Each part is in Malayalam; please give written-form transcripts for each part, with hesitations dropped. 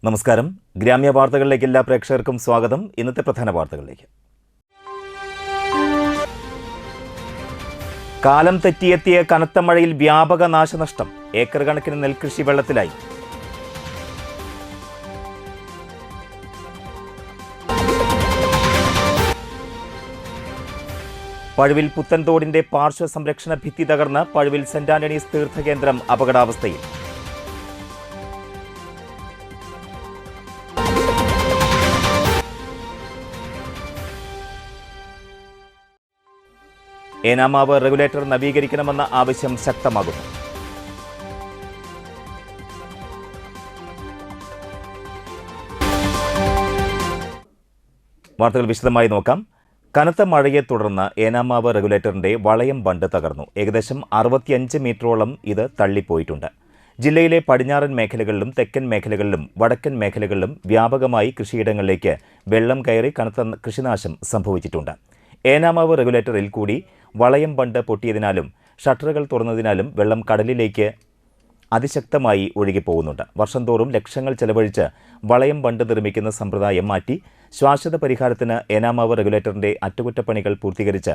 നമസ്കാരം. ഗ്രാമ്യ വാർത്തകളിലേക്ക് എല്ലാ പ്രേക്ഷകർക്കും സ്വാഗതം. ഇന്നത്തെ പ്രധാന വാർത്തകളിലേക്ക്. കാലം തെറ്റിയെത്തിയ കനത്ത മഴയിൽ വ്യാപക നാശനഷ്ടം. ഏക്കർ കണക്കിന് നെൽകൃഷി വെള്ളത്തിലായി. പഴുവിൽ പുത്തൻതോടിന്റെ പാർശ്വ സംരക്ഷണ ഭിത്തി തകർന്ന് പഴുവിൽ സെന്റ് ആന്റണീസ് തീർത്ഥകേന്ദ്രം അപകടാവസ്ഥയിൽ. ഏനാമാവ് റെഗുലേറ്റർ നവീകരിക്കണമെന്ന ആവശ്യം ശക്തമാകുന്നു. വാർത്തകൾ വിശദമായി നോക്കാം. കനത്ത മഴയെ തുടർന്ന് ഏനാമാവ് റെഗുലേറ്ററിന്റെ വളയം ബണ്ട് തകർന്നു. ഏകദേശം 65 മീറ്ററോളം ഇത് തള്ളിപ്പോയിട്ടുണ്ട്. ജില്ലയിലെ പടിഞ്ഞാറൻ മേഖലകളിലും തെക്കൻ മേഖലകളിലും വടക്കൻ മേഖലകളിലും വ്യാപകമായി കൃഷിയിടങ്ങളിലേക്ക് വെള്ളം കയറി കനത്ത കൃഷിനാശം സംഭവിച്ചിട്ടുണ്ട്. ഏനാമാവ് റെഗുലേറ്ററിൽ കൂടി വളയം ബണ്ട് പൊട്ടിയതിനാലും ഷട്ടറുകൾ തുറന്നതിനാലും വെള്ളം കടലിലേക്ക് അതിശക്തമായി ഒഴുകിപ്പോകുന്നുണ്ട്. വർഷം തോറും ലക്ഷങ്ങൾ ചെലവഴിച്ച് വളയം ബണ്ട് നിർമ്മിക്കുന്ന സമ്പ്രദായം മാറ്റി ശാശ്വത പരിഹാരത്തിന് ഏനാമാവ് റെഗുലേറ്ററിന്റെ അറ്റകുറ്റപ്പണികൾ പൂർത്തീകരിച്ച്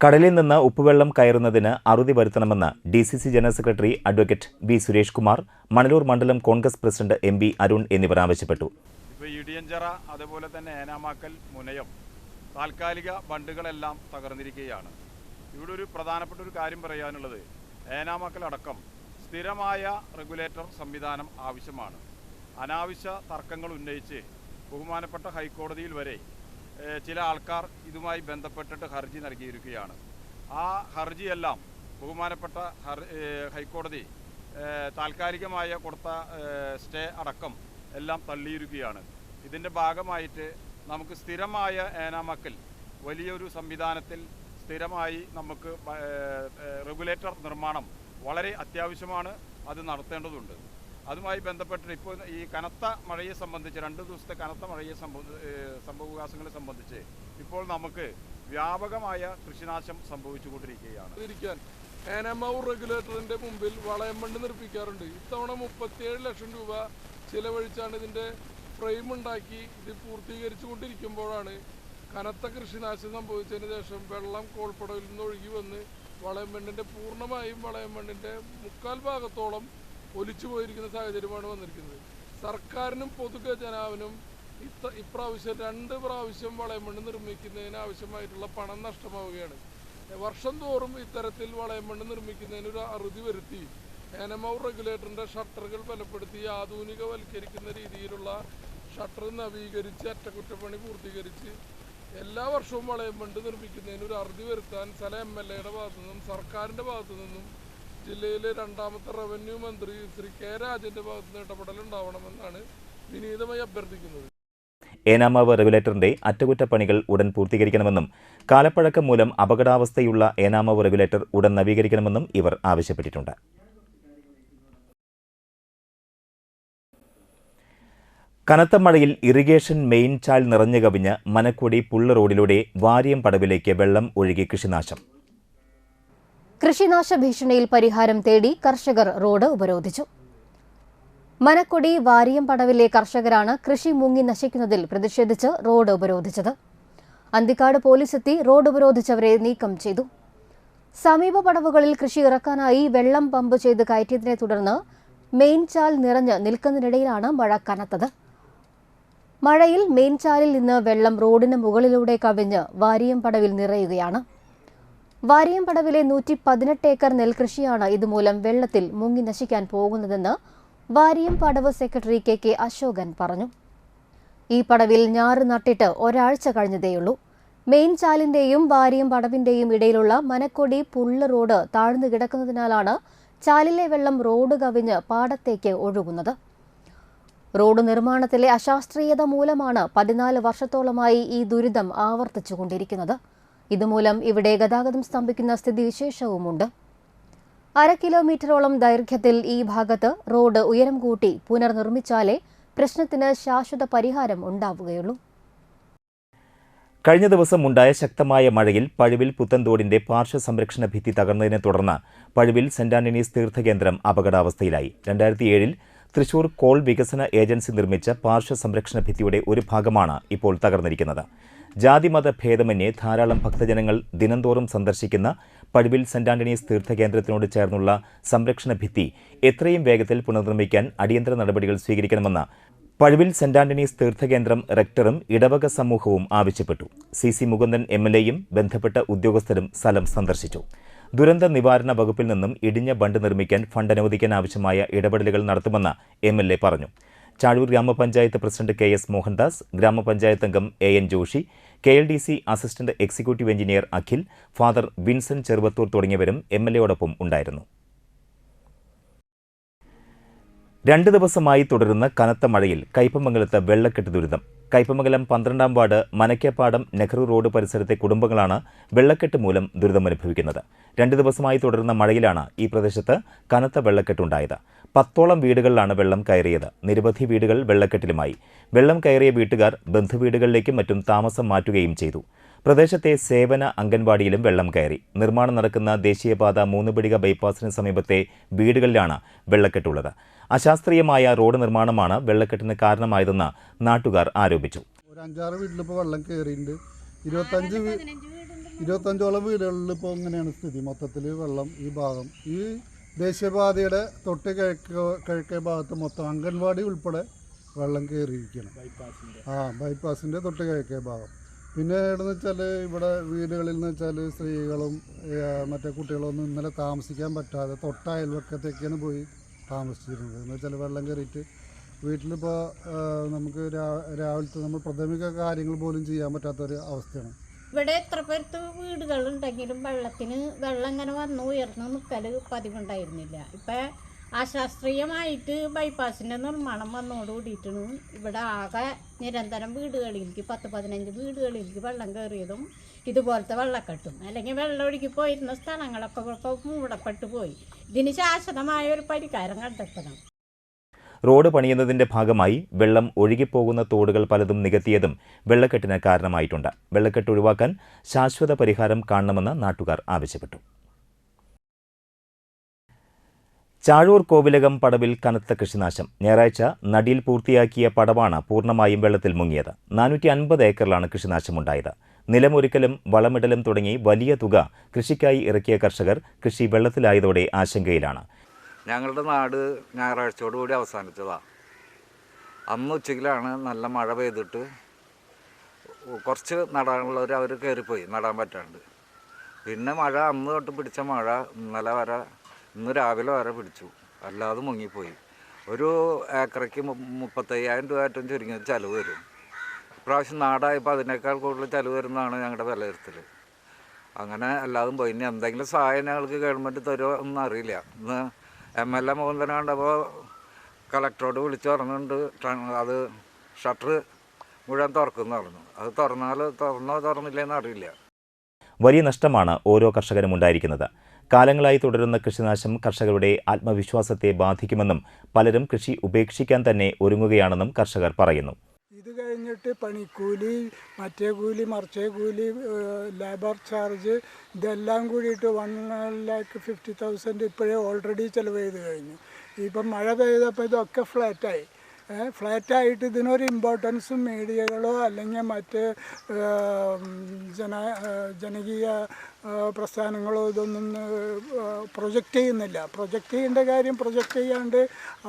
കടലിൽ നിന്ന് ഉപ്പുവെള്ളം കയറുന്നതിന് അറുതി വരുത്തണമെന്ന് DCC general secretary advocate B. Suresh Kumar, Manalur മണ്ഡലം കോൺഗ്രസ് പ്രസിഡന്റ് MP അരുൺ എന്നിവർ ആവശ്യപ്പെട്ടു. അതുപോലെ തന്നെ ഏനാമാക്കൽ മുനയം താൽക്കാലിക ബണ്ടുകളെല്ലാം തകർന്നിരിക്കുകയാണ്. ഇവിടെ ഒരു പ്രധാനപ്പെട്ട ഒരു കാര്യം പറയാനുള്ളത്, ഏനാമാക്കൽ അടക്കം സ്ഥിരമായ റെഗുലേറ്റർ സംവിധാനം ആവശ്യമാണ്. അനാവശ്യ തർക്കങ്ങൾ ഉന്നയിച്ച് ബഹുമാനപ്പെട്ട ഹൈക്കോടതിയിൽ വരെ ചില ആൾക്കാർ ഇതുമായി ബന്ധപ്പെട്ടിട്ട് ഹർജി നൽകിയിരിക്കുകയാണ്. ആ ഹർജിയെല്ലാം ബഹുമാനപ്പെട്ട ഹൈക്കോടതി താൽക്കാലികമായ കൊടുത്ത സ്റ്റേ അടക്കം എല്ലാം തള്ളിയിരിക്കുകയാണ്. ഇതിൻ്റെ ഭാഗമായിട്ട് നമുക്ക് സ്ഥിരമായ ഏനാമാക്കൽ വലിയൊരു സംവിധാനത്തിൽ സ്ഥിരമായി നമുക്ക് റെഗുലേറ്റർ നിർമ്മാണം വളരെ അത്യാവശ്യമാണ്. അത് നടത്തേണ്ടതുണ്ട്. അതുമായി ബന്ധപ്പെട്ട് ഇപ്പോൾ ഈ കനത്ത മഴയെ സംബന്ധിച്ച് 2 ദിവസത്തെ കനത്ത മഴയെ സംഭവവികാസങ്ങളെ സംബന്ധിച്ച് ഇപ്പോൾ നമുക്ക് വ്യാപകമായ കൃഷിനാശം സംഭവിച്ചുകൊണ്ടിരിക്കുകയാണ്. ഏനാമാവ് റെഗുലേറ്ററിന്റെ മുമ്പിൽ വളയം ബണ്ട് നിർമ്മിക്കാറുണ്ട്. ഇത്തവണ 37 ലക്ഷം രൂപ ചിലവഴിച്ചാണ് ഇതിന്റെ ഫ്രെയിം ഉണ്ടാക്കി ഇത് പൂർത്തീകരിച്ചു കൊണ്ടിരിക്കുമ്പോഴാണ് കനത്ത കൃഷിനാശം സംഭവിച്ചതിന് ശേഷം വെള്ളം കോൾപ്പടവിൽ നിന്ന് ഒഴുകി വന്ന് വളയംബണ്ടിൻ്റെ പൂർണ്ണമായും വളയംബണ്ടിൻ്റെ 1/4 ഭാഗത്തോളം ഒലിച്ചു പോയിരിക്കുന്ന സാഹചര്യമാണ് വന്നിരിക്കുന്നത്. സർക്കാരിനും പൊതുഖജനാവിനും ഇപ്രാവശ്യം 2 പ്രാവശ്യം വളയംബണ്ട് നിർമ്മിക്കുന്നതിന് ആവശ്യമായിട്ടുള്ള പണം നഷ്ടമാവുകയാണ്. വർഷം തോറും ഇത്തരത്തിൽ വളയംബണ്ട് നിർമ്മിക്കുന്നതിന് ഒരു അറുതി വരുത്തി ഏനാമാവ് റെഗുലേറ്ററിൻ്റെ ഷട്ടറുകൾ ബലപ്പെടുത്തി ആധുനികവൽക്കരിക്കുന്ന രീതിയിലുള്ള ഷട്ടർ നവീകരിച്ച് അറ്റകുറ്റപ്പണി പൂർത്തീകരിച്ച് എല്ലാ വർഷവും വളയം ബണ്ട് നിർമ്മിക്കുന്നതിന് ഒരു അറുതി വരുത്താൻ സ്ഥല MLAയുടെ ഭാഗത്തു നിന്നും സർക്കാരിൻ്റെ ഭാഗത്തു നിന്നും ജില്ലയിലെ 2ാമത്തെ റവന്യൂ മന്ത്രി ശ്രീ K. രാജൻ്റെ ഭാഗത്തു നിന്ന് ഇടപെടലുണ്ടാവണമെന്നാണ് വിനീതമായി അഭ്യർത്ഥിക്കുന്നത്. ഏനാമാവ് റെഗുലേറ്ററിന്റെ അറ്റകുറ്റപ്പണികൾ ഉടൻ പൂർത്തീകരിക്കണമെന്നും കാലപ്പഴക്കം മൂലം അപകടാവസ്ഥയുള്ള ഏനാമാവ് റെഗുലേറ്റർ ഉടൻ നവീകരിക്കണമെന്നും ഇവർ ആവശ്യപ്പെട്ടിട്ടുണ്ട്. കനത്ത മഴയിൽ ഇറിഗേഷൻ മെയിൻ ചാൽ നിറഞ്ഞു കവിഞ്ഞ് മനക്കൊടി പുള്ള റോഡിലൂടെ വാരിയം പടവിലേക്ക് വെള്ളം ഒഴുകി കൃഷിനാശം. കൃഷിനാശ ഭീഷണിയിൽ പരിഹാരം തേടി കർഷകർ റോഡ് ഉപരോധിച്ചു. മനക്കൊടി വാരിയം പടവിലെ കർഷകരാണ് കൃഷി മുങ്ങി നശിക്കുന്നതിൽ പ്രതിഷേധിച്ച് റോഡ് ഉപരോധിച്ചത്. അന്തിക്കാട് പോലീസ് എത്തി റോഡ് ഉപരോധിച്ചവരെ നീക്കം ചെയ്തു. സമീപ പടവുകളിൽ കൃഷി ഇറക്കാനായി വെള്ളം പമ്പ് ചെയ്ത് കയറ്റിയതിനെ തുടർന്ന് മെയിൻ ചാൽ നിറഞ്ഞ് നിൽക്കുന്നതിനിടയിലാണ് മഴ കനത്തത്. മഴയിൽ മെയിൻ ചാലിൽ നിന്ന് വെള്ളം റോഡിന് മുകളിലൂടെ കവിഞ്ഞ് വാരിയം പടവിൽ നിറയുകയാണ്. വാരിയം പടവിലെ 118 ഏക്കർ നെൽകൃഷിയാണ് ഇതുമൂലം വെള്ളത്തിൽ മുങ്ങി നശിക്കാൻ പോകുന്നതെന്ന് വാരിയം പടവ് സെക്രട്ടറി K. അശോകൻ പറഞ്ഞു. ഈ പടവിൽ ഞാറ് നട്ടിട്ട് ഒരാഴ്ച കഴിഞ്ഞതേയുള്ളൂ. മെയിൻ ചാലിന്റെയും വാരിയം പടവിന്റെയും ഇടയിലുള്ള മനക്കൊടി പുള്ള റോഡ് താഴ്ന്നു കിടക്കുന്നതിനാലാണ് ചാലിലെ വെള്ളം റോഡ് കവിഞ്ഞ് പാടത്തേക്ക് ഒഴുകുന്നത്. റോഡ് നിർമ്മാണത്തിലെ അശാസ്ത്രീയത മൂലമാണ് 14 വർഷത്തോളമായി ഈ ദുരിതം ആവർത്തിച്ചുകൊണ്ടിരിക്കുന്നത്. ഇതുമൂലം ഇവിടെ ഗതാഗതം സ്തംഭിക്കുന്ന സ്ഥിതിവിശേഷവുമുണ്ട്. 1/2 കിലോമീറ്ററോളം ദൈർഘ്യത്തിൽ ഈ ഭാഗത്ത് റോഡ് ഉയരം കൂട്ടി പുനർനിർമ്മിച്ചാലേ പ്രശ്നത്തിന് ശാശ്വത പരിഹാരം ഉണ്ടാവുകയുള്ളൂ. കഴിഞ്ഞ ദിവസം ഉണ്ടായ ശക്തമായ മഴയിൽ പഴുവിൽ പുത്തൻതോടിന്റെ പാർശ്വ സംരക്ഷണ ഭിത്തി തകർന്നതിനെ തുടർന്ന് പഴുവിൽ സെന്റ് ആന്റണീസ് തീർത്ഥകേന്ദ്രം അപകടാവസ്ഥയിലായി. 2007-ൽ തൃശൂർ കോൾ വികസന ഏജൻസി നിർമ്മിച്ച പാർശ്വ സംരക്ഷണ ഭിത്തിയുടെ ഒരു ഭാഗമാണ് ഇപ്പോൾ തകർന്നിരിക്കുന്നത്. ജാതിമത ഭേദമന്യേ ധാരാളം ഭക്തജനങ്ങൾ ദിനംതോറും സന്ദർശിക്കുന്ന പഴുവിൽ സെന്റ് ആന്റണീസ് തീർത്ഥകേന്ദ്രത്തിനോട് ചേർന്നുള്ള സംരക്ഷണ ഭിത്തി എത്രയും വേഗത്തിൽ പുനർനിർമ്മിക്കാൻ അടിയന്തര നടപടികൾ സ്വീകരിക്കണമെന്ന് പഴുവിൽ സെന്റ് ആന്റണീസ് തീർത്ഥകേന്ദ്രം റെക്ടറും ഇടവക സമൂഹവും ആവശ്യപ്പെട്ടു. CC മുകുന്ദൻ MLAയും ബന്ധപ്പെട്ട ഉദ്യോഗസ്ഥരും സ്ഥലം സന്ദർശിച്ചു. ദുരന്ത നിവാരണ വകുപ്പിൽ നിന്നും ഇടിഞ്ഞ ബണ്ട് നിർമ്മിക്കാൻ ഫണ്ട് അനുവദിക്കാൻ ആവശ്യമായ ഇടപെടലുകൾ നടത്തുമെന്ന് MLA പറഞ്ഞു. ചാഴൂർ ഗ്രാമപഞ്ചായത്ത് പ്രസിഡന്റ് KS മോഹൻദാസ്, ഗ്രാമപഞ്ചായത്ത് അംഗം AN Joshi, KLDC assistant executive engineer Akhil, father Vincent Cheruvathur തുടങ്ങിയവരും MLAയോടൊപ്പം ഉണ്ടായിരുന്നു. 2 ദിവസമായി തുടരുന്ന കനത്ത മഴയിൽ കയ്പമംഗലത്ത് വെള്ളക്കെട്ട് ദുരിതം. കയ്പമംഗലം 12-ാം വാർഡ് മനക്കേപ്പാടം നെഹ്റു റോഡ് പരിസരത്തെ കുടുംബങ്ങളാണ് വെള്ളക്കെട്ട് മൂലം ദുരിതമനുഭവിക്കുന്നത്. 2 ദിവസമായി തുടരുന്ന മഴയിലാണ് ഈ പ്രദേശത്ത് കനത്ത വെള്ളക്കെട്ടുണ്ടായത്. 10ഓളം വീടുകളിലാണ് വെള്ളം കയറിയത്. നിരവധി വീടുകൾ വെള്ളക്കെട്ടിലുമായി. വെള്ളം കയറിയ വീട്ടുകാർ ബന്ധുവീടുകളിലേക്കും മറ്റും താമസം മാറ്റുകയും ചെയ്തു. പ്രദേശത്തെ സേവന അംഗൻവാടിയിലും വെള്ളം കയറി. നിർമ്മാണം നടക്കുന്ന ദേശീയപാത 3 പടിക ബൈപ്പാസിന് സമീപത്തെ വീടുകളിലാണ് വെള്ളക്കെട്ടുള്ളത്. അശാസ്ത്രീയമായ റോഡ് നിർമ്മാണമാണ് വെള്ളക്കെട്ടിന് കാരണമായതെന്ന് നാട്ടുകാർ ആരോപിച്ചു. ഒരു 5-6 വീട്ടിലിപ്പോൾ വെള്ളം കയറിയിട്ടുണ്ട്. 25ഓളം വീടുകളിൽ ഇപ്പോൾ ഇങ്ങനെയാണ് സ്ഥിതി. മൊത്തത്തിൽ വെള്ളം ഈ ഭാഗം, ഈ ദേശീയപാതയുടെ തൊട്ട് കിഴക്കേ ഭാഗത്ത് മൊത്തം അംഗൻവാടി ഉൾപ്പെടെ വെള്ളം കയറിയിരിക്കണം. ബൈപ്പാസിൻ്റെ തൊട്ട് കിഴക്കേ ഭാഗം. പിന്നെ എവിടെയെന്ന് വെച്ചാൽ ഇവിടെ വീടുകളിൽ നിന്ന് വെച്ചാൽ സ്ത്രീകളും മറ്റേ കുട്ടികളൊന്നും ഇന്നലെ താമസിക്കാൻ പറ്റാതെ തൊട്ട അയൽവക്കത്തേക്കാണ് പോയി താമസിച്ചിരുന്നത്. എന്ന് വെച്ചാൽ വെള്ളം കയറിയിട്ട് വീട്ടിലിപ്പോൾ നമുക്ക് രാവിലത്തെ നമ്മൾ പ്രാഥമിക കാര്യങ്ങൾ പോലും ചെയ്യാൻ പറ്റാത്തൊരു അവസ്ഥയാണ്. ഇവിടെ എത്ര പേർക്ക് വീടുകളുണ്ടെങ്കിലും വെള്ളം ഇങ്ങനെ വന്ന് ഉയർന്ന് നിൽക്കൽ പതിവുണ്ടായിരുന്നില്ല. ഇപ്പം അശാസ്ത്രീയമായിട്ട് ബൈപ്പാസിൻ്റെ നിർമ്മാണം വന്നോടുകൂടിയിട്ടാണ് ഇവിടെ ആകെ നിരന്തരം വീടുകളിലേക്ക് 10-15 വീടുകളിലേക്ക് വെള്ളം കയറിയതും ഇതുപോലത്തെ വെള്ളക്കെട്ടും. അല്ലെങ്കിൽ വെള്ളം ഒഴുകി പോയിരുന്ന സ്ഥലങ്ങളൊക്കെ ഇപ്പോൾ മൂടപ്പെട്ടു പോയി. ഇതിന് ശാശ്വതമായ ഒരു പരിഹാരം കണ്ടെത്തണം. റോഡ് പണിയുന്നതിന്റെ ഭാഗമായി വെള്ളം ഒഴുകിപ്പോകുന്ന തോടുകൾ പലതും നികത്തിയതും വെള്ളക്കെട്ടിന് കാരണമായിട്ടുണ്ട്. വെള്ളക്കെട്ട് ഒഴിവാക്കാൻ ശാശ്വത പരിഹാരം കാണണമെന്ന് നാട്ടുകാർ ആവശ്യപ്പെട്ടു. ചാഴൂർ കോവിലകം പടവിൽ കനത്ത കൃഷിനാശം. ഞായറാഴ്ച നടിയിൽ പൂർത്തിയാക്കിയ പടവാണ് പൂർണ്ണമായും വെള്ളത്തിൽ മുങ്ങിയത്. 450 ഏക്കറിലാണ് കൃഷിനാശമുണ്ടായത്. നിലമൊരുക്കലും വളമിടലും തുടങ്ങി വലിയ തുക കൃഷിക്കായി ഇറക്കിയ കർഷകർ കൃഷി വെള്ളത്തിലായതോടെ ആശങ്കയിലാണ്. ഞങ്ങളുടെ നാട് ഞായറാഴ്ചയോടുകൂടി അവസാനിച്ചതാണ്. അന്ന് ഉച്ചയ്ക്കിലാണ് നല്ല മഴ പെയ്തിട്ട് കുറച്ച് നടാനുള്ളവർ അവർ കയറിപ്പോയി, നടാൻ പറ്റാണ്ട്. പിന്നെ മഴ അന്ന് തൊട്ട് പിടിച്ച മഴ ഇന്ന് രാവിലെ വരെ പിടിച്ചു, അല്ലാതെ മുങ്ങിപ്പോയി. ഒരു ഏക്കറയ്ക്ക് 35,000 രൂപ ഏറ്റവും ചുരുങ്ങിയത് ചിലവ് വരും. ഇപ്രാവശ്യം നാടായപ്പോൾ അതിനേക്കാൾ കൂടുതൽ ചിലവ് വരുന്നതാണ് ഞങ്ങളുടെ വിലയിരുത്തൽ. അങ്ങനെ എല്ലാതും പോയി. ഇനി എന്തെങ്കിലും സഹായം ഞങ്ങൾക്ക് ഗവൺമെൻറ് തരുമോ ഒന്നും അറിയില്ല. ഇന്ന് MLA മുകുന്ദനെ കണ്ടപ്പോൾ കളക്ടറോട് വിളിച്ച് പറഞ്ഞിട്ടുണ്ട് അത് ഷട്ടർ മുഴുവൻ തുറക്കുമെന്ന് പറഞ്ഞു. അത് തുറന്നില്ലെന്ന് അറിയില്ല. വലിയ നഷ്ടമാണ് ഓരോ കർഷകനും ഉണ്ടായിരിക്കുന്നത്. കാലങ്ങളായി തുടരുന്ന കൃഷിനാശം കർഷകരുടെ ആത്മവിശ്വാസത്തെ ബാധിക്കുമെന്നും പലരും കൃഷി ഉപേക്ഷിക്കാൻ തന്നെ ഒരുങ്ങുകയാണെന്നും കർഷകർ പറയുന്നു. ഇത് കഴിഞ്ഞിട്ട് പണിക്കൂലി, മറ്റേ കൂലി, മറിച്ചേ കൂലി, ലേബർ ചാർജ് ഇതെല്ലാം കൂടിയിട്ട് 1,50,000 ഇപ്പോഴേ ഓൾറെഡി ചിലവ് ചെയ്ത് കഴിഞ്ഞു. ഇപ്പം മഴ പെയ്തപ്പോൾ ഇതൊക്കെ ഫ്ലാറ്റായി. ഫ്ലാറ്റായിട്ട് ഇതിനൊരു ഇമ്പോർട്ടൻസും മീഡിയകളോ അല്ലെങ്കിൽ മറ്റ് ജനകീയ പ്രസ്ഥാനങ്ങളോ ഇതൊന്നും പ്രൊജക്റ്റ് ചെയ്യുന്നില്ല. പ്രൊജക്റ്റ് ചെയ്യേണ്ട കാര്യം പ്രൊജക്റ്റ് ചെയ്യാണ്ട്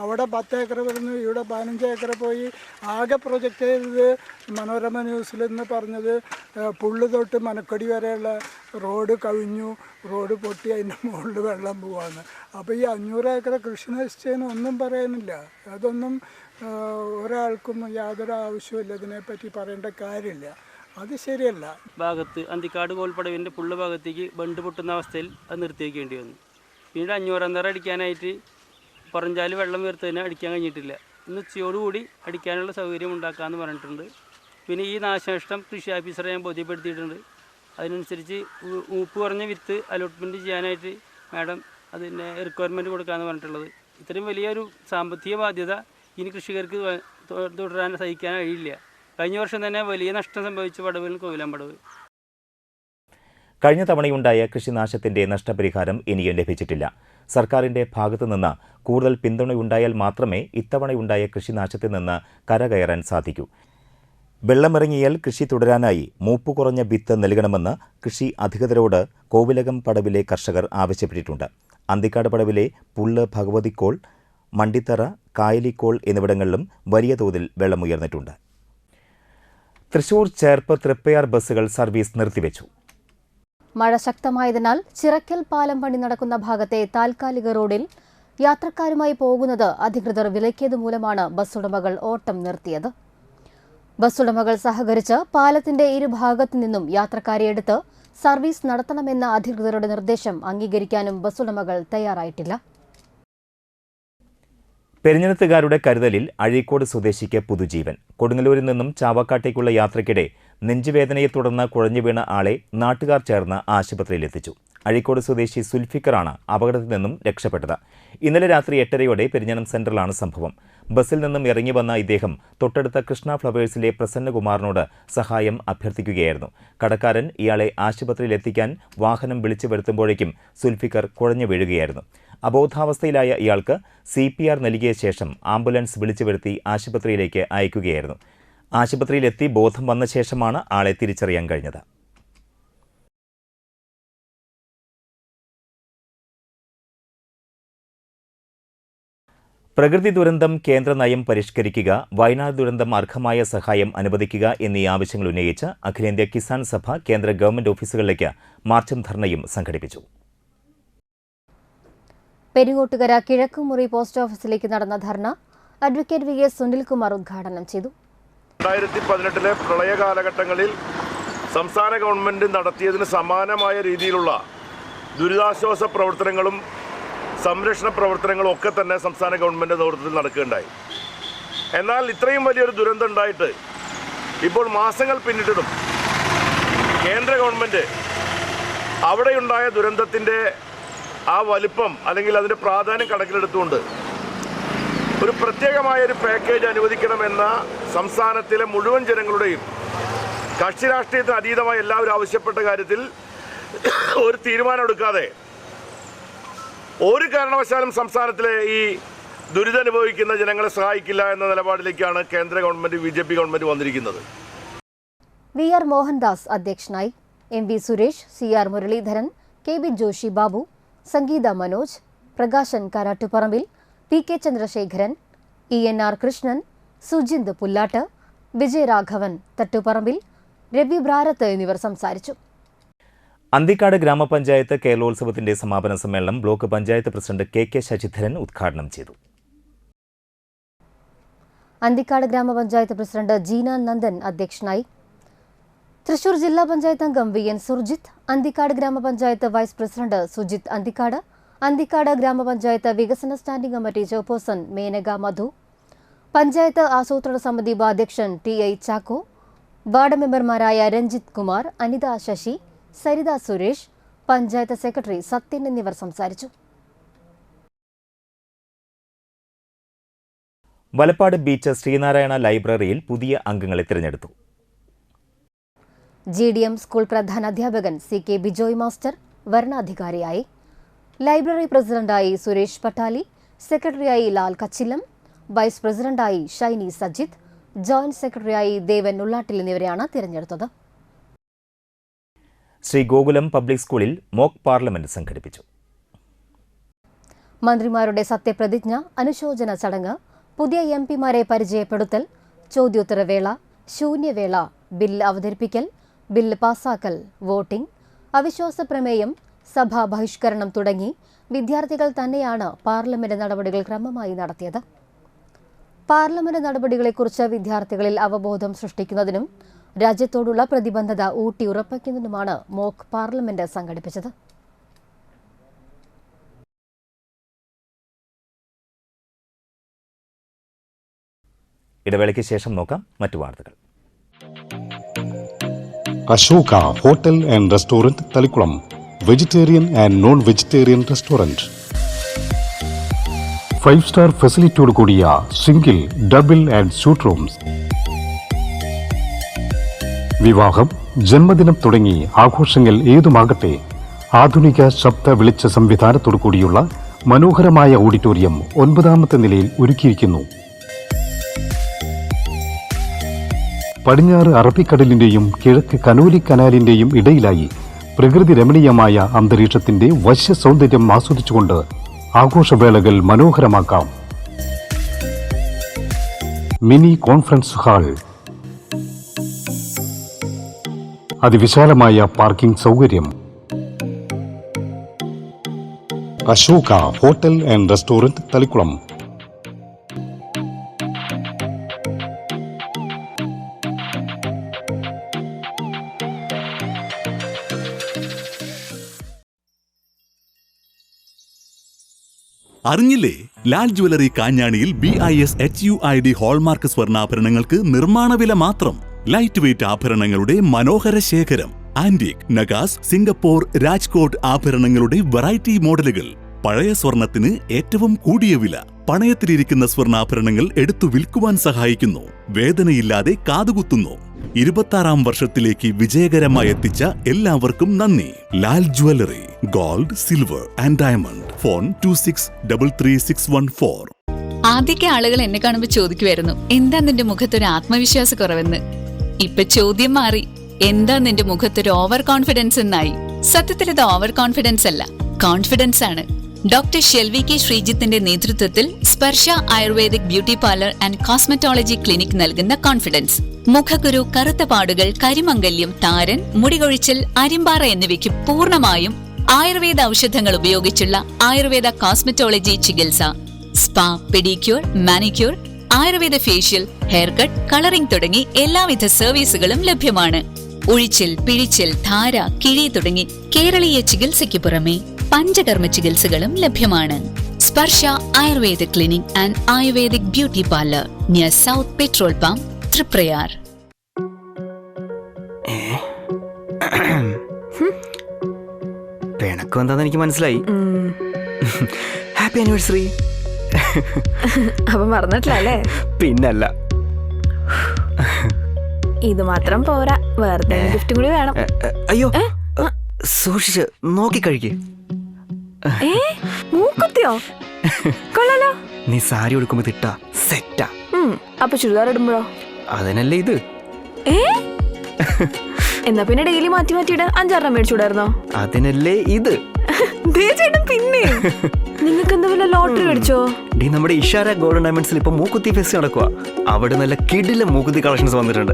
അവിടെ 10 ഏക്കർ വരുന്നു, ഇവിടെ 15 ഏക്കർ പോയി. ആകെ പ്രൊജക്റ്റ് ചെയ്തത് മനോരമ ന്യൂസിൽ നിന്ന് പറഞ്ഞത് പുള്ളി തൊട്ട് മനക്കൊടി വരെയുള്ള റോഡ് കവിഞ്ഞു, റോഡ് പൊട്ടി, അതിൻ്റെ മുകളിൽ വെള്ളം പോവാന്ന്. അപ്പോൾ ഈ 500 ഏക്കർ കൃഷി നശിച്ചതിന് ഒന്നും പറയാനില്ല. അതൊന്നും ഒരാൾക്കും യാതൊരു ആവശ്യമില്ല, ഇതിനെപ്പറ്റി പറയേണ്ട കാര്യമില്ല. അത് ശരിയല്ല. ഭാഗത്ത് അന്തിക്കാട് കോൽപ്പടവിൻ്റെ പുള്ള് ഭാഗത്തേക്ക് ബണ്ട് പൊട്ടുന്ന അവസ്ഥയിൽ അത് നിർത്തിവെക്കേണ്ടി വന്നു. പിന്നീട് 500 അടിക്കാനായിട്ട് പുറഞ്ചാൽ വെള്ളം വീർത്തതിന് അടിക്കാൻ കഴിഞ്ഞിട്ടില്ല. ഇന്ന് ഉച്ചയോടുകൂടി അടിക്കാനുള്ള സൗകര്യം ഉണ്ടാക്കാമെന്ന് പറഞ്ഞിട്ടുണ്ട്. പിന്നെ ഈ നാശനഷ്ടം കൃഷി ഓഫീസറെ ഞാൻ ബോധ്യപ്പെടുത്തിയിട്ടുണ്ട്. അതിനനുസരിച്ച് ഊപ്പ് കുറഞ്ഞ വിത്ത് അലോട്ട്മെൻറ്റ് ചെയ്യാനായിട്ട് മാഡം അതിൻ്റെ റിക്വയർമെൻറ്റ് കൊടുക്കാമെന്ന് പറഞ്ഞിട്ടുള്ളത്. ഇത്രയും വലിയൊരു സാമ്പത്തിക ബാധ്യത ഇനി കൃഷികർക്ക് തുടരാൻ സഹിക്കാൻ കഴിയില്ല. കഴിഞ്ഞ വർഷം തന്നെ വലിയ നഷ്ടം സംഭവിച്ച പടവിൽ കോവിലം പടവ്. കഴിഞ്ഞ തവണയുണ്ടായ കൃഷിനാശത്തിന്റെ നഷ്ടപരിഹാരം ഇനിയും ലഭിച്ചിട്ടില്ല. സർക്കാരിന്റെ ഭാഗത്തുനിന്ന് കൂടുതൽ പിന്തുണയുണ്ടായാൽ മാത്രമേ ഇത്തവണയുണ്ടായ കൃഷിനാശത്തിൽ നിന്ന് കരകയറാൻ സാധിക്കൂ. വെള്ളമിറങ്ങിയാൽ കൃഷി തുടരാനായി മൂപ്പ് കുറഞ്ഞ വിത്ത് നൽകണമെന്ന് കൃഷി അധികൃതരോട് കോവിലകം പടവിലെ കർഷകർ ആവശ്യപ്പെട്ടിട്ടുണ്ട്. അന്തിക്കാട് പടവിലെ പുള്ള്, ഭഗവതിക്കോൾ, മണ്ടിത്തറ, കായലിക്കോൾ എന്നിവിടങ്ങളിലും വലിയ തോതിൽ വെള്ളമുയർന്നിട്ടുണ്ട്. തൃശൂർ ചേർപ്പ് തൃപ്പയാർ ബസ്സുകൾ സർവീസ് നിർത്തിവെച്ചു. മഴ ശക്തമായതിനാൽ ചിറക്കൽ പാലം പണി നടക്കുന്ന ഭാഗത്തെ താൽക്കാലിക റോഡിൽ യാത്രക്കാരുമായി പോകുന്നത് അധികൃതർ വിലക്കിയതുമൂലമാണ് ബസ്സുടമകൾ ഓട്ടം നിർത്തിയത്. ബസ്സുടമകൾ സഹകരിച്ച് പാലത്തിന്റെ ഇരുഭാഗത്തു നിന്നും യാത്രക്കാരെ എടുത്ത് സർവീസ് നടത്തണമെന്ന അധികൃതരുടെ നിർദ്ദേശം അംഗീകരിക്കാനും ബസ്സുടമകൾ തയ്യാറായിട്ടില്ല. പെരിഞ്ഞെടുത്തുകാരുടെ കരുതലിൽ അഴീക്കോട് സ്വദേശിക്ക് പുതുജീവൻ. കൊടുങ്ങല്ലൂരിൽ നിന്നും ചാവക്കാട്ടേക്കുള്ള യാത്രയ്ക്കിടെ നെഞ്ചുവേദനയെ തുടർന്ന് കുഴഞ്ഞുവീണ ആളെ നാട്ടുകാർ ചേർന്ന് ആശുപത്രിയിലെത്തിച്ചു. അഴീക്കോട് സ്വദേശി സുൽഫിക്കറാണ് അപകടത്തിൽ നിന്നും രക്ഷപ്പെട്ടത്. ഇന്നലെ രാത്രി 8:30 പെരിഞ്ഞനം സെന്ററിലാണ് സംഭവം. ബസ്സിൽ നിന്നും ഇറങ്ങി വന്ന ഇദ്ദേഹം തൊട്ടടുത്ത കൃഷ്ണ ഫ്ലവേഴ്സിലെ പ്രസന്നകുമാറിനോട് സഹായം അഭ്യർത്ഥിക്കുകയായിരുന്നു. കടക്കാരൻ ഇയാളെ ആശുപത്രിയിലെത്തിക്കാൻ വാഹനം വിളിച്ചു വരുത്തുമ്പോഴേക്കും സുൽഫിക്കർ കുഴഞ്ഞു വീഴുകയായിരുന്നു. അബോധാവസ്ഥയിലായ ഇയാൾക്ക് CPR നൽകിയ ശേഷം ആംബുലൻസ് വിളിച്ചു വരുത്തി ആശുപത്രിയിലേക്ക് അയക്കുകയായിരുന്നു. ആശുപത്രിയിലെത്തി ബോധം വന്ന ശേഷമാണ് ആളെ തിരിച്ചറിയാൻ കഴിഞ്ഞത്. പ്രകൃതി ദുരന്തം കേന്ദ്ര നയം പരിഷ്കരിക്കുക, വയനാട് ദുരന്തം അർഹമായ സഹായം അനുവദിക്കുക എന്നീ ആവശ്യങ്ങൾ ഉന്നയിച്ച് അഖിലേന്ത്യാ കിസാൻ സഭ കേന്ദ്ര ഗവൺമെന്റ് ഓഫീസുകളിലേക്ക് മാർച്ചും ധർണയും സംഘടിപ്പിച്ചു. പെരിങ്ങോട്ടുകര കിഴക്കുമുറി പോസ്റ്റ് ഓഫീസിലേക്ക് നടന്ന ധർണ അഡ്വക്കേറ്റ് VS സുനിൽകുമാർ ഉദ്ഘാടനം ചെയ്തു. 2018 പ്രളയ കാലഘട്ടങ്ങളിൽ സംസ്ഥാന ഗവൺമെന്റ് നടത്തിയതിന് സമാനമായ രീതിയിലുള്ള ദുരിതാശ്വാസ പ്രവർത്തനങ്ങളും സംരക്ഷണ പ്രവർത്തനങ്ങളും ഒക്കെ തന്നെ സംസ്ഥാന ഗവൺമെന്റ് നേതൃത്വത്തിൽ നടക്കുകയുണ്ടായി. എന്നാൽ ഇത്രയും വലിയൊരു ദുരന്തം ഉണ്ടായിട്ട് ഇപ്പോൾ മാസങ്ങൾ പിന്നിട്ടിട്ടും കേന്ദ്ര ഗവൺമെന്റ് അവിടെയുണ്ടായ ദുരന്തത്തിൻ്റെ ആ വലിപ്പം അല്ലെങ്കിൽ അതിൻ്റെ പ്രാധാന്യം കണക്കിലെടുത്തുകൊണ്ട് ഒരു പ്രത്യേകമായൊരു പാക്കേജ് അനുവദിക്കണമെന്ന സംസ്ഥാനത്തിലെ മുഴുവൻ ജനങ്ങളുടെയും കക്ഷി രാഷ്ട്രീയത്തിന് അതീതമായി എല്ലാവരും ആവശ്യപ്പെട്ട കാര്യത്തിൽ ഒരു തീരുമാനമെടുക്കാതെ ഒരു കാരണവശാലും സംസ്ഥാനത്തിലെ ഈ ദുരിതമനുഭവിക്കുന്ന ജനങ്ങളെ സഹായിക്കില്ല എന്ന നിലപാടിലേക്കാണ് കേന്ദ്ര ഗവൺമെന്റ് BJP ഗവൺമെന്റ് വന്നിരിക്കുന്നത്. VR മോഹൻദാസ് അധ്യക്ഷനായി. MV Suresh, CR Muraleedharan, KB Joshi Babu, സംഗീത മനോജ്, പ്രകാശൻ കാരാട്ടുപറമ്പിൽ, PK ചന്ദ്രശേഖരൻ, ENR കൃഷ്ണൻ, സുജിന്ത് പുല്ലാട്ട്, വിജയരാഘവൻ തട്ടുപറമ്പിൽ, രവി ബ്രാരത്ത് എന്നിവർ സംസാരിച്ചു. അന്തിക്കാട് ഗ്രാമപഞ്ചായത്ത് കേരളോത്സവത്തിന്റെ സമാപന സമ്മേളനം block panchayat president KK Sasidharan ഉദ്ഘാടനം ചെയ്തു. അന്തിക്കാട് ഗ്രാമപഞ്ചായത്ത് പ്രസിഡന്റ് ജീന നന്ദൻ അധ്യക്ഷനായി. തൃശൂർ ജില്ലാ പഞ്ചായത്ത് അംഗം VN Surjith, Anthikad gramapanchayat vice president Sujith Anthikad, Anthikad gramapanchayat വികസന standing committee chairperson Menaka Madhu, panchayat ആസൂത്രണ സമിതി ഉപാധ്യക്ഷൻ TI ചാക്കോ, വാർഡ് മെമ്പർമാരായ രഞ്ജിത്ത് കുമാർ, അനിത ശശി, സരിത സുരേഷ്, പഞ്ചായത്ത് സെക്രട്ടറി സത്യൻ എന്നിവർ സംസാരിച്ചു. വലപ്പാട് ബീച്ച് ശ്രീനാരായണ ലൈബ്രറിയിൽ പുതിയ അംഗങ്ങളെ തിരഞ്ഞെടുത്തു. GDM സ്കൂൾ പ്രധാനാധ്യാപകൻ CK ബിജോയ് മാസ്റ്റർ വരണാധികാരിയായി. ലൈബ്രറി പ്രസിഡന്റായി സുരേഷ് പട്ടാലി, സെക്രട്ടറിയായി ലാൽ കച്ചിലം, വൈസ് പ്രസിഡന്റായി ഷൈനി സജിത്ത്, ജോയിന്റ് സെക്രട്ടറിയായി ദേവൻ ഉള്ളാട്ടിൽ എന്നിവരെയാണ് തിരഞ്ഞെടുത്തത്. ശ്രീ ഗോകുലം പബ്ലിക് സ്കൂളിൽ മോക്ക് പാർലമെന്റ് സംഘടിപ്പിച്ചു. മന്ത്രിമാരുടെ സത്യപ്രതിജ്ഞ, അനുശോചന ചടങ്ങ്, പുതിയ MPമാരെ പരിചയപ്പെടുത്തൽ, ചോദ്യോത്തരവേള, ശൂന്യവേള, ബില്ല് അവതരിപ്പിക്കൽ, ബില്ല് പാസാക്കൽ, വോട്ടിംഗ്, അവിശ്വാസ പ്രമേയം, സഭാ ബഹിഷ്കരണം തുടങ്ങി വിദ്യാർത്ഥികൾ തന്നെയാണ് പാർലമെന്റ് നടപടികൾ ക്രമമായി നടത്തിയത്. പാർലമെന്റ് നടപടികളെക്കുറിച്ച് വിദ്യാർത്ഥികളിൽ അവബോധം സൃഷ്ടിക്കുന്നതിനും രാജ്യത്തോടുള്ള പ്രതിബദ്ധത ഊട്ടിയുറപ്പിക്കുന്നതിനുമാണ് മോക്ക് പാർലമെന്റ് സംഘടിപ്പിച്ചത്. ഇടവേളയ്ക്ക് ശേഷം നോക്കാം മറ്റു വാർത്തകൾ. Ashoka hotel and restaurant Thalikulam, vegetarian and non vegetarian restaurant. 5-star ഫെസിലിറ്റിയോട് കൂടിയ single, double and suite rooms. വിവാഹം, ജന്മദിനം തുടങ്ങി ആഘോഷങ്ങൾ ഏതുമാകട്ടെ, ആധുനിക ശബ്ദ വെളിച്ച സംവിധാനത്തോടു കൂടിയുള്ള മനോഹരമായ ഓഡിറ്റോറിയം 9ാമത്തെ നിലയിൽ ഒരുക്കിയിരിക്കുന്നു. പടിഞ്ഞാറ് അറബിക്കടലിന്റെയും കിഴക്ക് കനോലി കനാലിന്റെയും ഇടയിലായി പ്രകൃതി രമണീയമായ അന്തരീക്ഷത്തിന്റെ വശ്യ സൗന്ദര്യം ആസ്വദിച്ചുകൊണ്ട് ആഘോഷവേളകൾ മനോഹരമാക്കാം. മിനി കോൺഫറൻസ് ഹാൾ, അതിവിശാലമായ പാർക്കിംഗ് സൗകര്യം, Ashoka hotel and restaurant Thalikulam. അറിഞ്ഞില്ലേ? ലാൽ ജ്വല്ലറി കാഞ്ഞാണിയിൽ BIS HUID ഹോൾമാർക്ക് സ്വർണ്ണാഭരണങ്ങൾക്ക് നിർമ്മാണ വില മാത്രം. ലൈറ്റ് വെയ്റ്റ് ആഭരണങ്ങളുടെ മനോഹര ശേഖരം, ആന്റിക്, നഗാസ്, സിംഗപ്പൂർ, രാജ്കോട്ട് ആഭരണങ്ങളുടെ വെറൈറ്റി മോഡലുകൾ. പഴയ സ്വർണത്തിന് ഏറ്റവും കൂടിയ വില. പണയത്തിലിരിക്കുന്ന സ്വർണ്ണാഭരണങ്ങൾ എടുത്തു വിൽക്കുവാൻ സഹായിക്കുന്നു. വേദനയില്ലാതെ കാതുകുത്തുന്നു. 26ാം വർഷത്തിലേക്ക് വിജയകരമായി എത്തിച്ച എല്ലാവർക്കും നന്ദി. Lal jewellery, gold, silver and diamond. Phone 26336114. ആദ്യമൊക്കെ ആളുകൾ എന്നെ കാണുമ്പോൾ ചോദിക്കുമായിരുന്നു, എന്താ നിന്റെ മുഖത്തൊരു ആത്മവിശ്വാസ കുറവെന്ന്. ഇപ്പൊ ചോദ്യം മാറി, എന്താ നിന്റെ മുഖത്തൊരു ഓവർ കോൺഫിഡൻസ് എന്നായി. സത്യത്തിൽ ഇത് ഓവർ കോൺഫിഡൻസ് അല്ല, കോൺഫിഡൻസ് ആണ്. ഡോക്ടർ ഷെൽവി കെ ശ്രീജിത്തിന്റെ നേതൃത്വത്തിൽ Sparsha ayurvedic beauty parlour and cosmetology clinic നൽകുന്ന കോൺഫിഡൻസ്. മുഖക്കുരു, കറുത്ത പാടുകൾ, കരിമംഗല്യം, താരൻ, മുടികൊഴിച്ചൽ, അരിമ്പാറ എന്നിവയ്ക്ക് പൂർണ്ണമായും ആയുർവേദ ഔഷധങ്ങൾ ഉപയോഗിച്ചുള്ള ആയുർവേദ കോസ്മെറ്റോളജി ചികിത്സ. Spa, pedicure, manicure, Ayurveda facial, hair cut, colouring തുടങ്ങി എല്ലാവിധ സർവീസുകളും ലഭ്യമാണ്. ഉഴിച്ചിൽ, പിഴിച്ചിൽ, ധാര, കിഴി തുടങ്ങി കേരളീയ ചികിത്സയ്ക്ക് പുറമെ പഞ്ചകർമ്മ ചികിത്സകളും ലഭ്യമാണ്. Sparsha ayurveda clinic and ayurvedic beauty parlour, near south petrol pump, Triprayar. പിണക്കം എന്താന്ന് എനിക്ക് മനസ്സിലായി. Happy anniversary. അപ്പൊ മറന്നിട്ടില്ലേ? പിന്നല്ല. ഇത് മാത്രം പോരാ, വേറെ ഗിഫ്റ്റ് കൂടി വേണം. അയ്യോ, സൂക്ഷിച്ച് നോക്കി കഴിക്ക്. മൂക്കുത്തിയോ? കൊള്ളാലോ. നീ സാരി ഉടുക്കുമ്പോ തിട്ടാ സെറ്റാ. അപ്പൊ ചുരിദാർ ഇടുമ്പോഴോ? അതിനല്ലേ ഇത്. എന്നാ പിന്നെ ഡെയിലി മാറ്റി മാറ്റിയിടാൻ 5-6 മേടിച്ചൂടായിരുന്നോ? അതിനല്ലേ ഇത്. പിന്നെ നിങ്ങൾക്ക് എന്താ വല്ല ലോട്ടറി മേടിച്ചോ? നമ്മുടെ ഇഷാര ഗോൾഡൻ ഡയമണ്ട്സിൽ ഇപ്പൊ മൂക്കുത്തി ഫെസ്റ്റ് നടക്കുക. അവിടെ നല്ല കിടിലം മൂക്കുത്തി കളക്ഷൻസ് വന്നിട്ടുണ്ട്.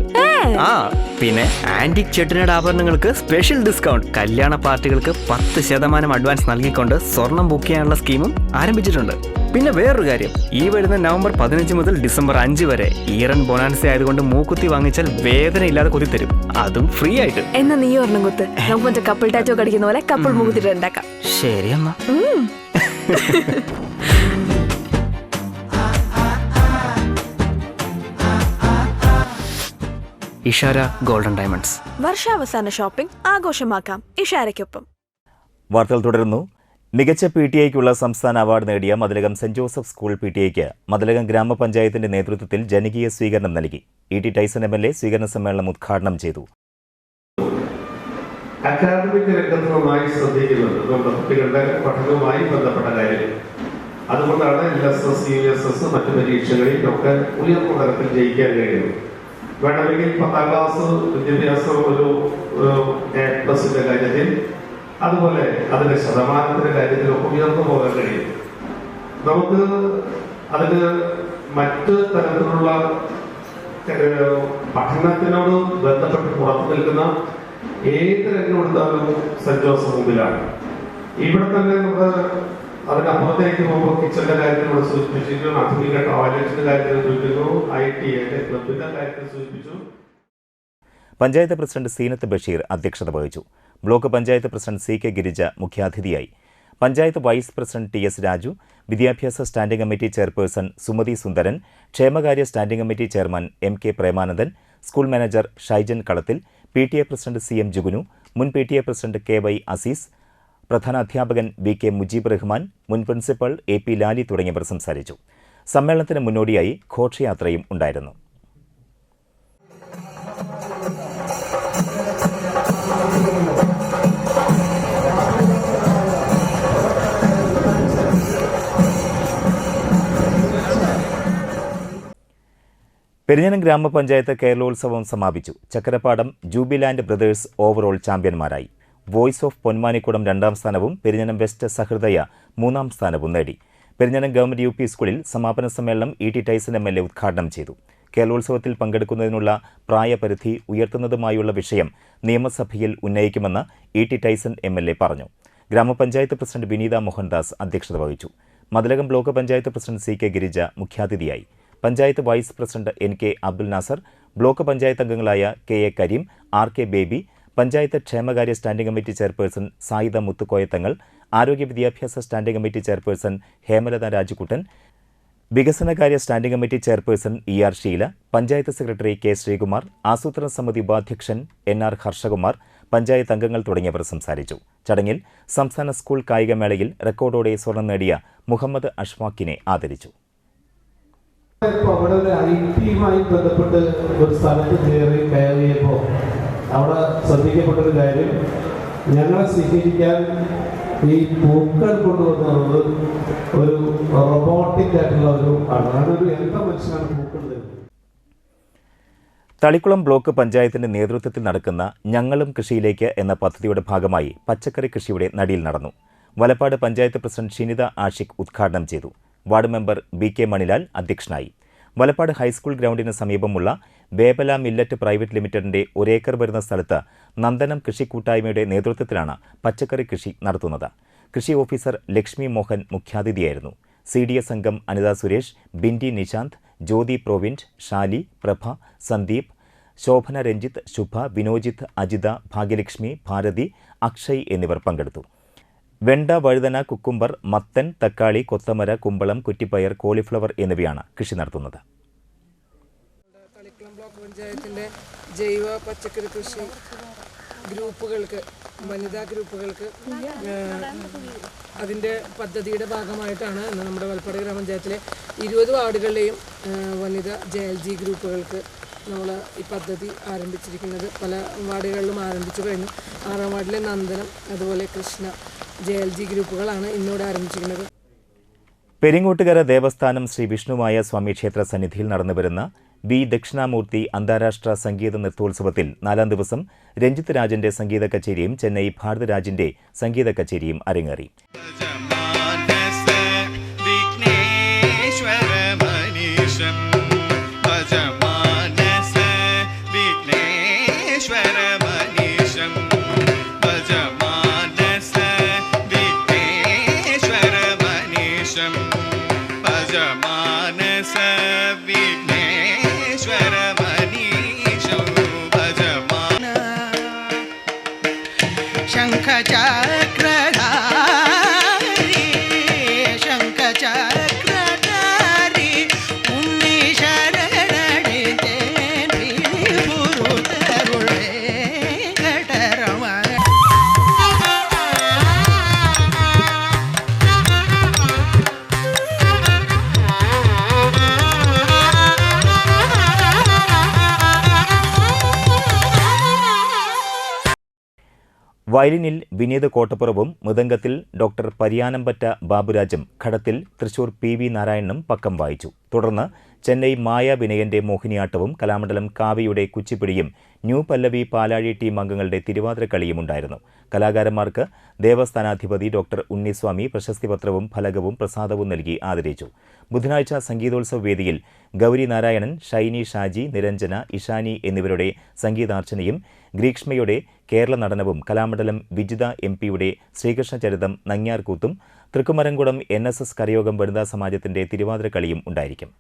പിന്നെ ആന്റിക് ചെട്ടിനാട് ആഭരണങ്ങൾക്ക് സ്പെഷ്യൽ ഡിസ്കൗണ്ട്. കല്യാണ പാർട്ടികൾക്ക് 10% അഡ്വാൻസ് നൽകിക്കൊണ്ട് സ്വർണം ബുക്ക് ചെയ്യാനുള്ള സ്കീമും ആരംഭിച്ചിട്ടുണ്ട്. പിന്നെ വേറൊരു കാര്യം, ഈ വരുന്ന നവംബർ 15 മുതൽ ഡിസംബർ 5 വരെ ഈറൻ ബൊനാൻസ ആയതുകൊണ്ട് മൂക്കുത്തി വാങ്ങിച്ചാൽ വേദന ഇല്ലാതെ കുത്തിത്തരും, അതും ഫ്രീ ആയിട്ട്. എന്നാ നീ ഒരെണ്ണം കുത്ത്, നമുക്ക് മറ്റേ കപ്പിൾ ടാറ്റോ കടിക്കുന്ന പോലെ കപ്പിൾ മൂക്കുത്തിട്ട് ഉണ്ടാക്കാം. ശരി അമ്മ. Ishara golden diamonds. വർഷാവസാന ഷോപ്പിംഗ് ആഘോഷമാക്കാം ഇഷാരയ്ക്കൊപ്പം. വാർത്തകൾ തുടരുന്നു. മികച്ച PTAയ്ക്കുള്ള സംസ്ഥാന അവാർഡ് നേടിയ മതിലകം സെന്റ് ജോസഫ് സ്കൂൾ PTAയ്ക്ക് മതിലകം ഗ്രാമപഞ്ചായത്തിന്റെ നേതൃത്വത്തിൽ ജനകീയ സ്വീകരണം നൽകി. ET ടൈസൺ MLA സ്വീകരണ സമ്മേളനം ഉദ്ഘാടനം ചെയ്തു. അക്കാദമിക് രംഗത്ത് നന്നായി ശ്രദ്ധിക്കുന്നുണ്ട് നമ്മുടെ കുട്ടികളുടെ പഠനവുമായി ബന്ധപ്പെട്ട കാര്യം. അതുകൊണ്ടാണ് LSS, USS മറ്റു പരീക്ഷകളിൽ ഒക്കെ ഉയർന്ന തലത്തിൽ ജയിക്കാൻ കഴിയുന്നത്. വേണമെങ്കിൽ 10ാം ക്ലാസ് വിദ്യാഭ്യാസം ഒരു A+ന്റെ കാര്യത്തിൽ, അതുപോലെ അതിന്റെ ശതമാനത്തിന്റെ കാര്യത്തിലൊക്കെ ഉയർന്നു പോകാൻ കഴിയും. നമുക്ക് അതിന് മറ്റ് തരത്തിലുള്ള പഠനത്തിനോട് ബന്ധപ്പെട്ട് പുറത്തു നിൽക്കുന്ന ഏത് രംഗം എടുത്താലും സെന്റ് ജോസഫ് മുമ്പിലാണ്. ഇവിടെ തന്നെ നമ്മൾ അതിനപ്പുറത്തേക്ക് പോകുമ്പോൾ കിച്ചന്റെ കാര്യത്തിൽ ഇവിടെ സൂചിപ്പിച്ചിരിക്കുന്നു, ആധുനിക ടോയ്ലറ്റിന്റെ കാര്യത്തിൽ സൂചിപ്പിച്ചു, IT ക്ലബിന്റെ കാര്യത്തിൽ സൂചിപ്പിച്ചു. പഞ്ചായത്ത് പ്രസിഡന്റ് സീനത്ത് ബഷീർ അധ്യക്ഷത വഹിച്ചു. Block panchayat president CK Girija മുഖ്യാതിഥിയായി. Panchayat vice president TS Raju, വിദ്യാഭ്യാസ standing committee chairperson Sumathi Sundaran, ക്ഷേമകാര്യ standing committee chairman MK Premanandan, school manager Shaijan Kalathil, PTA president CM Jugunu, മുൻ PTA പ്രസിഡന്റ് KY അസീസ്, പ്രധാനാധ്യാപകൻ VK മുജീബ് റഹ്മാൻ, മുൻ പ്രിൻസിപ്പൽ AP ലാലി തുടങ്ങിയവർ സംസാരിച്ചു. സമ്മേളനത്തിന് മുന്നോടിയായി ഘോഷയാത്രയും ഉണ്ടായിരുന്നു. പെരിഞ്ഞനം ഗ്രാമപഞ്ചായത്ത് കേരളോത്സവം സമാപിച്ചു. ചക്കരപ്പാടം ജൂബിലാൻഡ് ബ്രദേഴ്സ് ഓവറോൾ ചാമ്പ്യന്മാരായി. വോയിസ് ഓഫ് പൊന്മാനിക്കുടം 2ാം സ്ഥാനവും പെരിഞ്ഞനം വെസ്റ്റ് സഹൃദയ 3ാം സ്ഥാനവും നേടി. പെരിഞ്ഞനം ഗവൺമെന്റ് UP സ്കൂളിൽ സമാപന സമ്മേളനം ET ടൈസൺ MLA ഉദ്ഘാടനം ചെയ്തു. കേരളോത്സവത്തിൽ പങ്കെടുക്കുന്നതിനുള്ള പ്രായപരിധി ഉയർത്തുന്നതുമായുള്ള വിഷയം നിയമസഭയിൽ ഉന്നയിക്കുമെന്ന് ET ടൈസൺ MLA പറഞ്ഞു. ഗ്രാമപഞ്ചായത്ത് പ്രസിഡന്റ് വിനീത മോഹൻദാസ് അധ്യക്ഷത വഹിച്ചു. Mathilakam block panchayat president CK Girija മുഖ്യാതിഥിയായി. Panchayat vice president NK Abdul Nasar, block panchayat അംഗങ്ങളായ KA കരീം, RK ബേബി, പഞ്ചായത്ത് ക്ഷേമകാര്യ standing committee chairperson Sayida Muthukoyathangal, ആരോഗ്യ വിദ്യാഭ്യാസ standing committee chairperson Hemalatha Rajukuttan, വികസനകാര്യ standing committee chairperson ER Sheela, panchayat secretary K Sreekumar, ആസൂത്രണ സമിതി ഉപാധ്യക്ഷൻ NR ഹർഷകുമാർ, പഞ്ചായത്ത് അംഗങ്ങൾ തുടങ്ങിയവർ സംസാരിച്ചു. ചടങ്ങിൽ സംസ്ഥാന സ്കൂൾ കായികമേളയിൽ റെക്കോർഡോടെ സ്വർണം നേടിയ മുഹമ്മദ് അഷ്ഫാഖിനെ ആദരിച്ചു. അവിടെ ഒരു ഐടിയുമായി ബന്ധപ്പെട്ട് ഒരു സ്ഥലത്ത് കയറിയപ്പോൾ അവിടെ ശ്രദ്ധിക്കപ്പെട്ടൊരു കാര്യം, ഞങ്ങളെ സ്വീകരിക്കാൻ ഈ പൂക്കൾ കൊണ്ടുവന്നത് ഒരു റോബോട്ടിക് ആയിട്ടുള്ള ഒരു അതൊരു യന്ത്ര മനുഷ്യനാണ് പൂക്കൾ തരുന്നത്. തളിക്കുളം ബ്ലോക്ക് പഞ്ചായത്തിന്റെ നേതൃത്വത്തിൽ നടക്കുന്ന ഞങ്ങളും കൃഷിയിലേക്ക് എന്ന പദ്ധതിയുടെ ഭാഗമായി പച്ചക്കറി കൃഷിയുടെ നടീൽ നടന്നു. വലപ്പാട് പഞ്ചായത്ത് പ്രസിഡന്റ് ഷിനിത ആഷിഖ് ഉദ്ഘാടനം ചെയ്തു. വാർഡ് മെമ്പർ BK മണിലാൽ അധ്യക്ഷനായി. വലപ്പാട് ഹൈസ്കൂൾ ഗ്രൗണ്ടിന് സമീപമുള്ള ബേബല മില്ലറ്റ് പ്രൈവറ്റ് ലിമിറ്റഡിന്റെ 1 ഏക്കർ വരുന്ന സ്ഥലത്ത് നന്ദനം കൃഷി കൂട്ടായ്മയുടെ നേതൃത്വത്തിലാണ് പച്ചക്കറി കൃഷി നടത്തുന്നത്. കൃഷി ഓഫീസർ ലക്ഷ്മി മോഹൻ മുഖ്യാതിഥിയായിരുന്നു. CDS അംഗം അനിത സുരേഷ്, ബിൻഡി നിശാന്ത്, ജ്യോതി പ്രോവിൻറ്റ്, ഷാലി, പ്രഭ, സന്ദീപ്, ശോഭന രഞ്ജിത്ത്, ശുഭ, വിനോജിത്ത്, അജിത, ഭാഗ്യലക്ഷ്മി, ഭാരതി, അക്ഷയ് എന്നിവർ പങ്കെടുത്തു. വെണ്ട, വഴുതന, കുക്കുംബർ, മത്തൻ, തക്കാളി, കൊത്തമര, കുമ്പളം, കുറ്റിപ്പയർ, കോളിഫ്ലവർ എന്നിവയാണ് കൃഷി നടത്തുന്നത്. തളിക്കുളം ബ്ലോക്ക് പഞ്ചായത്തിൻ്റെ ജൈവ പച്ചക്കറി കൃഷി ഗ്രൂപ്പുകൾക്ക്, വനിതാ ഗ്രൂപ്പുകൾക്ക് അതിൻ്റെ പദ്ധതിയുടെ ഭാഗമായിട്ടാണ് ഇന്ന് നമ്മുടെ വലപ്പാട് ഗ്രാമപഞ്ചായത്തിലെ 20 വാർഡുകളിലെയും വനിതാ JLG ഗ്രൂപ്പുകൾക്ക് നമ്മൾ ഈ പദ്ധതി ആരംഭിച്ചിരിക്കുന്നത്. പല വാർഡുകളിലും ആരംഭിച്ചു കഴിഞ്ഞു. 6ാം വാർഡിലെ നന്ദനം, അതുപോലെ കൃഷ്ണ JLG ഗ്രൂപ്പുകളാണ് ഇന്നോട് ആരംഭിച്ചിരിക്കുന്നത്. പെരിങ്ങോട്ടുകര ദേവസ്ഥാനം ശ്രീ വിഷ്ണുമായ സ്വാമി ക്ഷേത്ര സന്നിധിയിൽ നടന്നുവരുന്ന ദക്ഷിണാമൂർത്തി അന്താരാഷ്ട്ര സംഗീത നൃത്തോത്സവത്തിൽ 4ാം ദിവസം രഞ്ജിത്ത് രാജന്റെ സംഗീത കച്ചേരിയും ചെന്നൈ ഭാരതരാജിന്റെ സംഗീത കച്ചേരിയും അരങ്ങേറി. വയലിനിൽ വിനീത് കോട്ടപ്പുറവും മൃദംഗത്തിൽ ഡോക്ടർ പരിയാനംപറ്റ ബാബുരാജും ഘടത്തിൽ തൃശൂർ PV നാരായണനും പക്കം വായിച്ചു. തുടർന്ന് ചെന്നൈ മായ വിനയന്റെ മോഹിനിയാട്ടവും കലാമണ്ഡലം കാവ്യയുടെ കുച്ചിപ്പിടിയും ന്യൂ പല്ലവി പാലാഴി ടീം അംഗങ്ങളുടെ തിരുവാതിരക്കളിയും ഉണ്ടായിരുന്നു. കലാകാരന്മാർക്ക് ദേവസ്ഥാനാധിപതി ഡോക്ടർ ഉണ്ണിസ്വാമി പ്രശസ്തിപത്രവും ഫലകവും പ്രസാദവും നൽകി ആദരിച്ചു. ബുധനാഴ്ച സംഗീതോത്സവ വേദിയിൽ ഗൗരി നാരായണൻ, ഷൈനി ഷാജി, നിരഞ്ജന, ഇഷാനി എന്നിവരുടെ സംഗീതാർച്ചനയും ഗ്രീക്ഷ്മയുടെ കേരള നടനവും കലാമണ്ഡലം വിജിത MP-യുടെ ശ്രീകൃഷ്ണചരിതം നങ്ങ്യാർകൂത്തും തൃക്കുമരംകുളം NSS കരയോഗം വനിതാ സമാജത്തിന്റെ തിരുവാതിരക്കളിയും ഉണ്ടായിരിക്കും.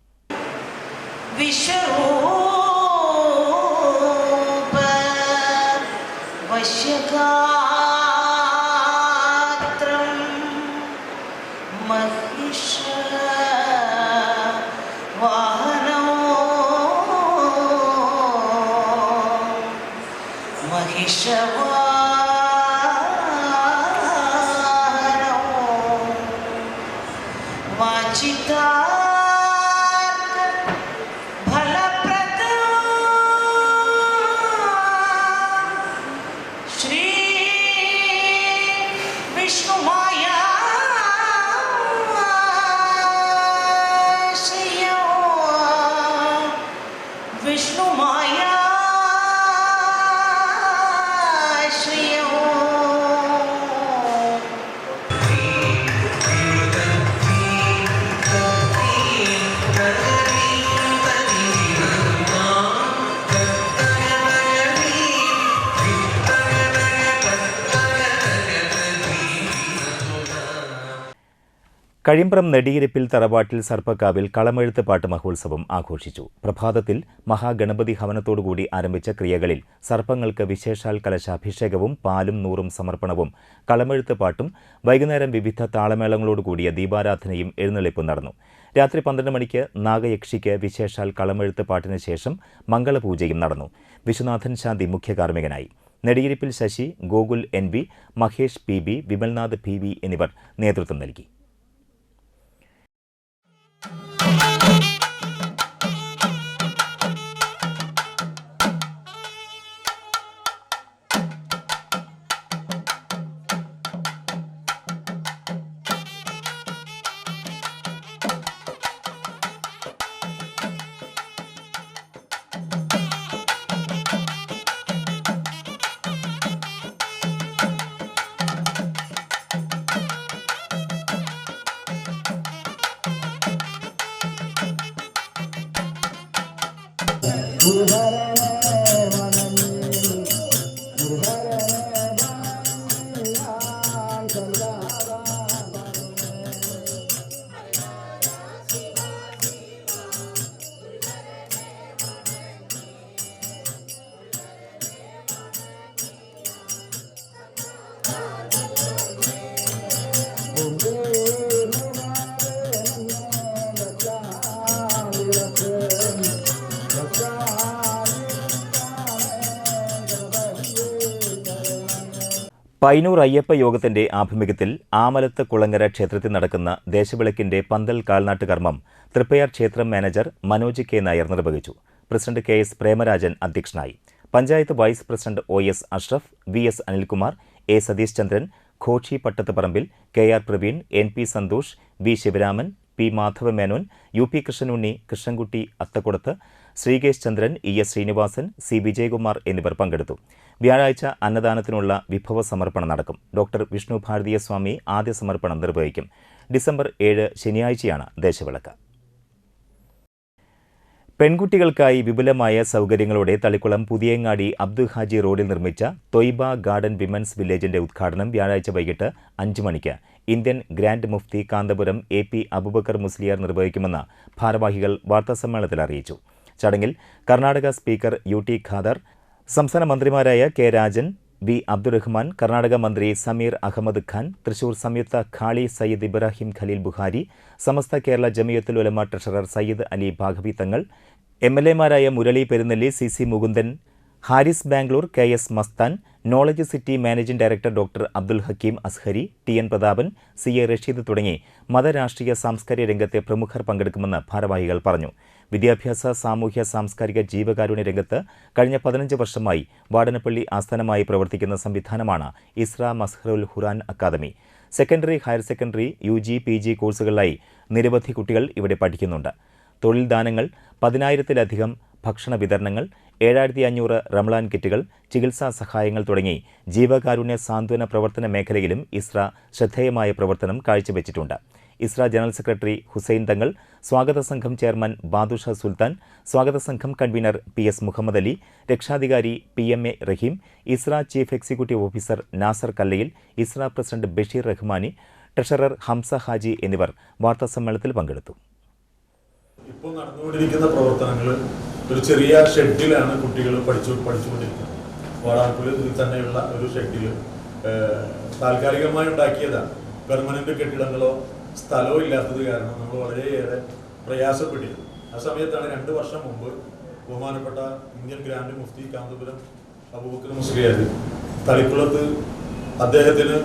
കഴിമ്പ്രം നെടിയിരിപ്പിൽ തറവാട്ടിൽ സർപ്പക്കാവിൽ കളമെഴുത്ത് പാട്ട് മഹോത്സവം ആഘോഷിച്ചു. പ്രഭാതത്തിൽ മഹാഗണപതി ഹവനത്തോടുകൂടി ആരംഭിച്ച ക്രിയകളിൽ സർപ്പങ്ങൾക്ക് വിശേഷാൽ കലശാഭിഷേകവും പാലും നൂറും സമർപ്പണവും കളമെഴുത്ത് പാട്ടും വൈകുന്നേരം വിവിധ താളമേളങ്ങളോടുകൂടിയ ദീപാരാധനയും എഴുന്നള്ളിപ്പും നടന്നു. രാത്രി 12 മണിക്ക് നാഗയക്ഷിക്ക് വിശേഷാൽ കളമെഴുത്ത് പാട്ടിന് ശേഷം മംഗളപൂജയും നടന്നു. വിശ്വനാഥൻ ശാന്തി മുഖ്യ കാർമ്മികനായി. നെടിയിരിപ്പിൽ Sasi, Gokul NB, Mahesh PB, വിമൽനാഥ് PV എന്നിവർ നേതൃത്വം നൽകി. പൈനൂർ അയ്യപ്പ യോഗത്തിന്റെ ആഭിമുഖ്യത്തിൽ ആമലത്ത് കുളങ്ങര ക്ഷേത്രത്തിൽ നടക്കുന്ന ദേശവിളക്കിന്റെ പന്തൽ കാൽനാട്ട് കർമ്മം തൃപ്പയാർ ക്ഷേത്രം മാനേജർ മനോജ് K. നായർ നിർവഹിച്ചു. പ്രസിഡന്റ് KS പ്രേമരാജൻ അധ്യക്ഷനായി. Panchayat vice president OS Ashraf, VS Anilkumar, A. Satheesh Chandran, Ghoshi Pattathuparambil, KR Praveen, NP Santhosh, V. Sivaraman, P. Madhava Menon, UP Krishnanunni, Krishnankutty Athakkudath, Sreekesh Chandran, ES Srinivasan, C. Vijayakumar എന്നിവർ പങ്കെടുത്തു. വ്യാഴാഴ്ച അന്നദാനത്തിനുള്ള വിഭവ സമർപ്പണം നടക്കും. ഡോക്ടർ വിഷ്ണു ഭാരതീയ സ്വാമി ആദ്യ സമർപ്പണം നിർവഹിക്കും. ഡിസംബർ 7 ശനിയാഴ്ചയാണ് ദേശവിളക്ക്. പെൺകുട്ടികൾക്കായി വിപുലമായ സൗകര്യങ്ങളോടെ തളിക്കുളം പുതിയങ്ങാടി അബ്ദുൽ ഹാജി റോഡിൽ നിർമ്മിച്ച തൊയ്ബ ഗാർഡൻ വിമൻസ് വില്ലേജിന്റെ ഉദ്ഘാടനം വ്യാഴാഴ്ച വൈകിട്ട് 5 മണിക്ക് Indian grand Mufti Kanthapuram AP Abubakar Musliyar നിർവഹിക്കുമെന്ന് ഭാരവാഹികൾ വാർത്താസമ്മേളനത്തിൽ അറിയിച്ചു. ചടങ്ങിൽ കർണാടക സ്പീക്കർ UT ഖാദർ, സംസ്ഥാന മന്ത്രിമാരായ K. രാജൻ, B. അബ്ദുറഹ്മാൻ, കർണാടക മന്ത്രി സമീർ അഹമ്മദ് ഖാൻ, തൃശൂർ സംയുക്ത ഖാളി സയ്യിദ് ഇബ്രാഹിം ഖലീൽ ബുഹാരി, സമസ്ത കേരള ജമിയത്തുൽ ഉലമ ട്രഷറർ സയ്യിദ് അലി ഭാഗവി തങ്ങൾ, MLAമാരായ Murali Perunelli, CC Mukundan, Haris Bangalore, KS Masthan, knowledge city managing director doctor Abdul Hakeem Azhari, TN Prathapan, CA Rasheed തുടങ്ങി മതരാഷ്ട്രീയ സാംസ്കാരിക രംഗത്തെ പ്രമുഖർ പങ്കെടുക്കുമെന്ന് ഭാരവാഹികൾ പറഞ്ഞു. വിദ്യാഭ്യാസ, സാമൂഹ്യ, സാംസ്കാരിക, ജീവകാരുണ്യ രംഗത്ത് കഴിഞ്ഞ 15 വർഷമായി വാടനപ്പള്ളി ആസ്ഥാനമായി പ്രവർത്തിക്കുന്ന സംവിധാനമാണ് Isra Mazharul Quran academy. Secondary, higher secondary, UG, PG കോഴ്സുകളിലായി നിരവധി കുട്ടികൾ ഇവിടെ പഠിക്കുന്നുണ്ട്. തൊഴിൽ ദാനങ്ങൾ, 10,000-ലധികം ഭക്ഷണ വിതരണങ്ങൾ, 7,500 റംളാൻ കിറ്റുകൾ, ചികിത്സാ സഹായങ്ങൾ തുടങ്ങി ജീവകാരുണ്യ സാന്ത്വന പ്രവർത്തന മേഖലയിലും ഇസ്ര ശ്രദ്ധേയമായ പ്രവർത്തനം കാഴ്ചവെച്ചിട്ടുണ്ട്. ഇസ്ര ജനറൽ സെക്രട്ടറി ഹുസൈൻ തങ്ങൾ, സ്വാഗത സംഘം ചെയർമാൻ ബാദുഷ സുൽത്താൻ, സ്വാഗത സംഘം കൺവീനർ PS മുഹമ്മദ് അലി, രക്ഷാധികാരി PMA Raheem, Isra chief executive officer Nasar Kallayil, Isra president Basheer Rahmani, treasurer Hamza Haji എന്നിവർ വാർത്താസമ്മേളനത്തിൽ പങ്കെടുത്തു. ഇപ്പോൾ നടന്നുകൊണ്ടിരിക്കുന്ന പ്രവർത്തനങ്ങൾ ഒരു ചെറിയ ഷെഡിലാണ് കുട്ടികൾ പഠിച്ചുകൊണ്ടിരിക്കുന്നത്. വാടാനപ്പള്ളിയിൽ തന്നെയുള്ള ഒരു ഷെഡിൽ താൽക്കാലികമായി ഉണ്ടാക്കിയതാണ്. പെർമനന്റ് കെട്ടിടങ്ങളോ സ്ഥലമോ ഇല്ലാത്തത് കാരണം നമ്മൾ വളരെയേറെ പ്രയാസപ്പെട്ടിരുന്നു. ആ സമയത്താണ് 2 വർഷം മുമ്പ് ബഹുമാനപ്പെട്ട ഇന്ത്യൻ ഗ്രാൻഡ് മുഫ്തി കാന്തപുരം അബൂബക്കർ മുസ്ലിയാർ തളിക്കുളത്ത് അദ്ദേഹത്തിന്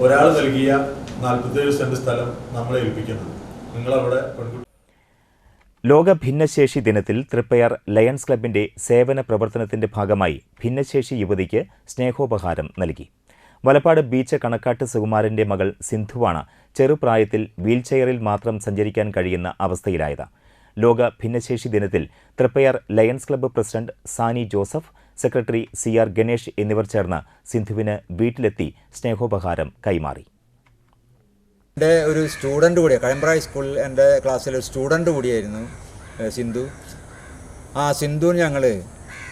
ഒരാൾ നൽകിയ 47 സെന്റ് സ്ഥലം നമ്മളെ ഏൽപ്പിക്കുന്നത്. നിങ്ങളവിടെ ലോക ഭിന്നശേഷി ദിനത്തിൽ തൃപ്പയാർ ലയൺസ് ക്ലബിന്റെ സേവന പ്രവർത്തനത്തിന്റെ ഭാഗമായി ഭിന്നശേഷി യുവതിക്ക് സ്നേഹോപഹാരം നൽകി. വലപ്പാട് ബീച്ച് കണക്കാട്ട് സുകുമാരന്റെ മകൾ സിന്ധുവാണ് ചെറുപ്രായത്തിൽ വീൽചെയറിൽ മാത്രം സഞ്ചരിക്കാൻ കഴിയുന്ന അവസ്ഥയിലായത്. ലോക ഭിന്നശേഷി ദിനത്തിൽ തൃപ്പയാർ ലയൺസ് ക്ലബ്ബ് പ്രസിഡന്റ് സാനി ജോസഫ്, സെക്രട്ടറി CR ഗണേഷ് എന്നിവർ ചേർന്ന് സിന്ധുവിന് വീട്ടിലെത്തി സ്നേഹോപഹാരം കൈമാറി. എൻ്റെ ഒരു സ്റ്റുഡൻറ്റ് കൂടിയാണ്, കഴമ്പ്ര ഹൈസ്കൂളിൽ എൻ്റെ ക്ലാസ്സിൽ ഒരു സ്റ്റുഡൻറ്റ് കൂടിയായിരുന്നു സിന്ധു. ആ സിന്ധുവിന്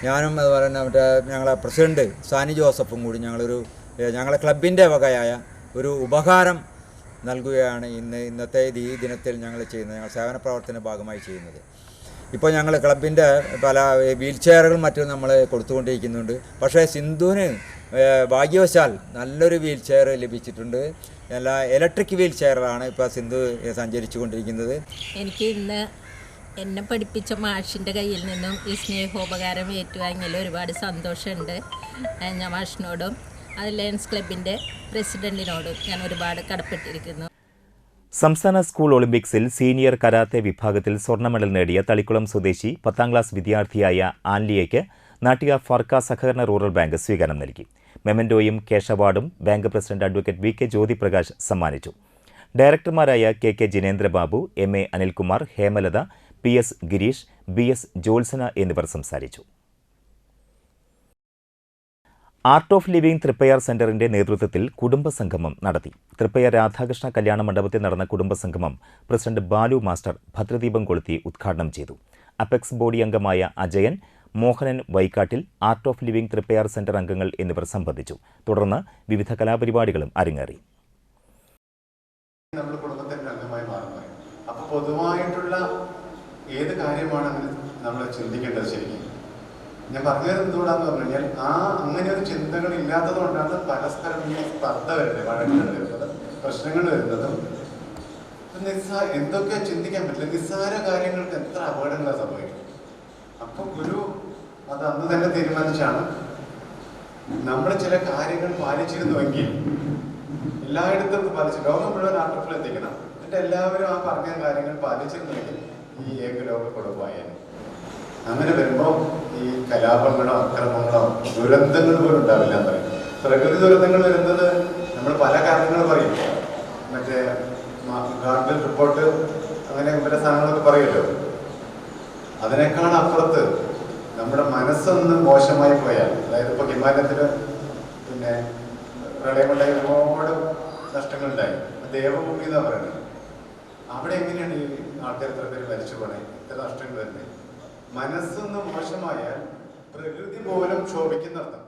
ഞാനും അതുപോലെ തന്നെ ഞങ്ങളെ പ്രസിഡൻറ്റ് സാനി ജോസഫും കൂടി ഞങ്ങളെ ക്ലബിൻ്റെ വകയായ ഒരു ഉപഹാരം ഞങ്ങൾ നൽകുകയുണ്ടായി. അത് ഞങ്ങൾ വളരെ സന്തോഷത്തോടു കൂടിയാണ് സ്വീകരിച്ചത്. നൽകുകയാണ് ഇന്നത്തെ ഈ ദിനത്തിൽ ഞങ്ങൾ ചെയ്യുന്നത്, ഞങ്ങൾ സേവന പ്രവർത്തന ഭാഗമായി ചെയ്യുന്നത്. ഇപ്പോൾ ഞങ്ങൾ ക്ലബിൻ്റെ പല വീൽ ചെയറുകൾ മറ്റും നമ്മൾ കൊടുത്തുകൊണ്ടിരിക്കുന്നുണ്ട്. പക്ഷേ സിന്ധുവിന് ഭാഗ്യവശാൽ നല്ലൊരു വീൽ ചെയർ ലഭിച്ചിട്ടുണ്ട്. എല്ലാ ഇലക്ട്രിക് വീൽ ചെയറാണ് ഇപ്പോൾ സിന്ധു സഞ്ചരിച്ചു കൊണ്ടിരിക്കുന്നത്. എനിക്ക് ഇന്ന് എന്നെ പഠിപ്പിച്ച മാഷിൻ്റെ കയ്യിൽ നിന്നും ഈ സ്നേഹോപകാരം ഏറ്റുവാങ്ങിയതിൽ ഒരുപാട് സന്തോഷമുണ്ട്. ഞാൻ മാഷിനോടും അത് ലയൺസ് ക്ലബിൻ്റെ പ്രസിഡൻറ്റിനോടും ഞാൻ ഒരുപാട് കടപ്പെട്ടിരിക്കുന്നു. സംസ്ഥാന സ്കൂൾ ഒളിമ്പിക്സിൽ സീനിയർ കരാത്തെ വിഭാഗത്തിൽ സ്വർണ്ണ മെഡൽ നേടിയ തളിക്കുളം സ്വദേശി 10ാം ക്ലാസ് വിദ്യാർത്ഥിയായ ആൻലിയയ്ക്ക് നാട്ടിക ഫർക്ക സഹകരണ റൂറൽ ബാങ്ക് സ്വീകരണം നൽകി. മെമന്റോയും ക്യാഷ് അവാർഡും bank president advocate V K Jyothiprakash സമ്മാനിച്ചു. ഡയറക്ടർമാരായ K K Jinendrababu, M A Anilkumar, Hemalatha, P S Girish, B S Jyotsna എന്നിവർ സംസാരിച്ചു. ആർട്ട് ഓഫ് ലിവിംഗ് തൃപ്പയാർ സെന്ററിന്റെ നേതൃത്വത്തിൽ കുടുംബസംഗമം നടത്തി. തൃപ്പയാർ രാധാകൃഷ്ണ കല്യാണ മണ്ഡപത്തിൽ നടന്ന കുടുംബസംഗമം പ്രസിഡന്റ് ബാലു മാസ്റ്റർ ഭദ്രദീപം കൊളുത്തി ഉദ്ഘാടനം ചെയ്തു. അപെക്സ് ബോഡി അംഗമായ Ajayan, Mohanan Vaikkattil, art of living Triprayar centre അംഗങ്ങൾ എന്നിവർ സംബന്ധിച്ചു. തുടർന്ന് വിവിധ കലാപരിപാടികളും അരങ്ങേറി. നമ്മൾ കുടുംബത്തിന്റെ അംഗമായി മാറുന്നത്, അപ്പോൾ പൊതുവായിട്ടുള്ള ഏത് കാര്യമാണ് നമ്മൾ ചിന്തിക്കേണ്ടത്? ശരിക്കും ഞാൻ പറഞ്ഞത് എന്തുകൊണ്ടാന്ന് പറഞ്ഞു കഴിഞ്ഞാൽ അങ്ങനെ ഒരു ചിന്തകൾ ഇല്ലാത്തത് കൊണ്ടാണ് പരസ്പരം ഈ സ്പർദ്ധ വരുന്നത്, വഴക്കുകൾ വരുന്നതും പ്രശ്നങ്ങൾ വരുന്നതും. എന്തൊക്കെ ചിന്തിക്കാൻ പറ്റില്ല, നിസ്സാര കാര്യങ്ങൾക്ക് എത്ര അപകടങ്ങളാണ് സംഭവിക്കുന്നത്. അപ്പം ഗുരു അത് അന്ന് തന്നെ തീരുമാനിച്ചാണ് നമ്മൾ ചില കാര്യങ്ങൾ പാലിച്ചിരുന്നുവെങ്കിൽ എല്ലായിടത്തും പാലിച്ചു ലോകം മുഴുവൻ ആർട്ടത്തിൽ എത്തിക്കണം. എന്നിട്ട് എല്ലാവരും ആ പറഞ്ഞ കാര്യങ്ങൾ പാലിച്ചിരുന്നുവെങ്കിൽ ഈ ഏകലോക കുടുംബമായാലും. അങ്ങനെ വരുമ്പോൾ ഈ കലാപങ്ങളോ അക്രമങ്ങളോ ദുരന്തങ്ങൾ പോലും ഉണ്ടാവില്ല എന്ന് പറയും. പ്രകൃതി ദുരന്തങ്ങൾ വരുന്നത് നമ്മൾ പല കാരണങ്ങൾ പറയും. മറ്റേ ഗാർഡൻ റിപ്പോർട്ട് അങ്ങനെ പല സാധനങ്ങളൊക്കെ പറയുമല്ലോ. അതിനേക്കാൾ അപ്പുറത്ത് നമ്മുടെ മനസ്സൊന്ന് മോശമായി പോയാൽ, അതായത് ഇപ്പോൾ ഹിമാലയത്തിൽ പിന്നെ പ്രളയമുണ്ടായി ഒരുപാട് നഷ്ടങ്ങളുണ്ടായി. ദേവഭൂമി എന്നാണ് പറയുന്നത്. അവിടെ എങ്ങനെയാണ് ഈ ആൾക്കാർ ഇത്ര പേര് മരിച്ചു പോണേ, ഇത്ര നഷ്ടങ്ങൾ വരുന്നത്? മനസ്സൊന്ന് മോശമായാൽ പ്രകൃതി പോലും ക്ഷോഭിക്കുന്നർത്ഥം.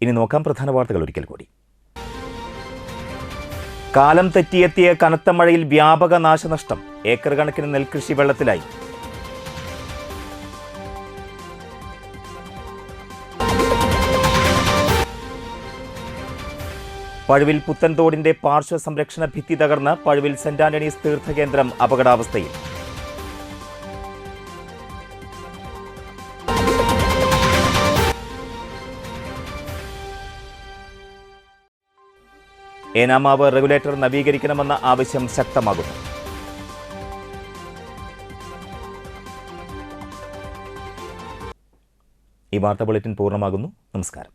ഇനി നോക്കാം പ്രധാന വാർത്തകൾ ഒരിക്കൽ കൂടി. കാലം തെറ്റിയെത്തിയ കനത്ത മഴയിൽ വ്യാപക നാശനഷ്ടം. ഏക്കർ കണക്കിന് നെൽകൃഷി വെള്ളത്തിലായി. പഴുവിൽ പുത്തൻതോടിന്റെ പാർശ്വ സംരക്ഷണ ഭിത്തി തകർന്ന് പഴുവിൽ സെന്റ് ആന്റണീസ് തീർത്ഥകേന്ദ്രം അപകടാവസ്ഥയിൽ. ഏനാമാവ് റെഗുലേറ്റർ നവീകരിക്കണമെന്ന ആവശ്യം ശക്തമാകുന്നു. ഈ വാർത്താ ബുള്ളറ്റിൻ പൂർണ്ണമാകുന്നു. നമസ്കാരം.